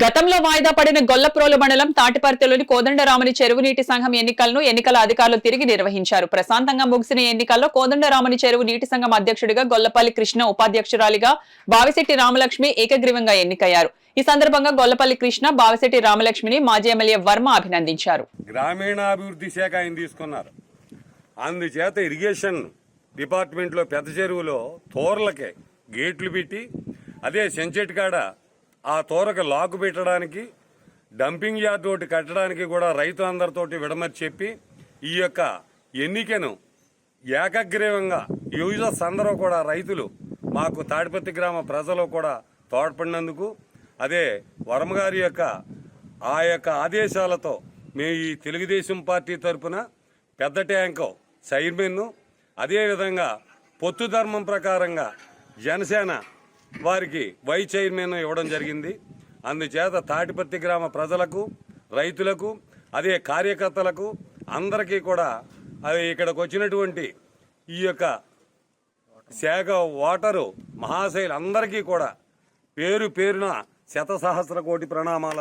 గతంలో వాయిదా పడిన గొల్లప్రోలు మండలం తాటిపర్తిలోని కోదండరాముని చెరువు నీటి సంఘం ఎన్నికలను ఎన్నికల అధికారులు తిరిగి నిర్వహించారు. ప్రశాంతంగా ముగిసిన ఎన్నికల్లో కోదండరాముని చెరువు నీటి సంఘం అధ్యక్షుడిగా గొల్లపల్లి కృష్ణ, ఉపాధ్యక్షురాలిగా బావిశెట్టి రామలక్ష్మి ఏకగ్రీవంగా ఎన్నికయ్యారు. ఈ సందర్భంగా గొల్లపల్లి కృష్ణ, బావిశెట్టి రామలక్ష్మిని మాజీ ఎమ్మెల్యే వర్మ అభినందించారు. గ్రామీణాభివృద్ధి శాఖ ఆయన తీసుకున్నారు. అందుచేత ఇరిగేషన్ డిపార్ట్మెంట్లో పెద్ద చెరువులో తోరలకే గేట్లు పెట్టి, అదే సెంచెట్కాడ ఆ తోరకు లాకు పెట్టడానికి, డంపింగ్ యార్డ్ ఒకటి కట్టడానికి కూడా రైతు అందరితోటి విడమర్చి చెప్పి ఈ యొక్క ఎన్నికను ఏకగ్రీవంగా యూజర్స్ అందరూ కూడా రైతులు మాకు తాడిపత్రి గ్రామ ప్రజలు కూడా తోడ్పడినందుకు, అదే వర్మ గారి యొక్క ఆ యొక్క ఆదేశాలతో మేము ఈ తెలుగుదేశం పార్టీ తరఫున పెద్ద ట్యాంకు చైర్మన్ను, అదేవిధంగా పొత్తు ధర్మం ప్రకారంగా జనసేన వారికి వైస్ చైర్మన్ ఇవ్వడం జరిగింది. అందుచేత తాటిపత్రి గ్రామ ప్రజలకు, రైతులకు, అదే కార్యకర్తలకు అందరికీ కూడా అది ఇక్కడికి వచ్చినటువంటి ఈ యొక్క శాఖ ఓటరు మహాశైలు అందరికీ కూడా పేరు పేరున 1,000,000,000 ప్రణామాలు.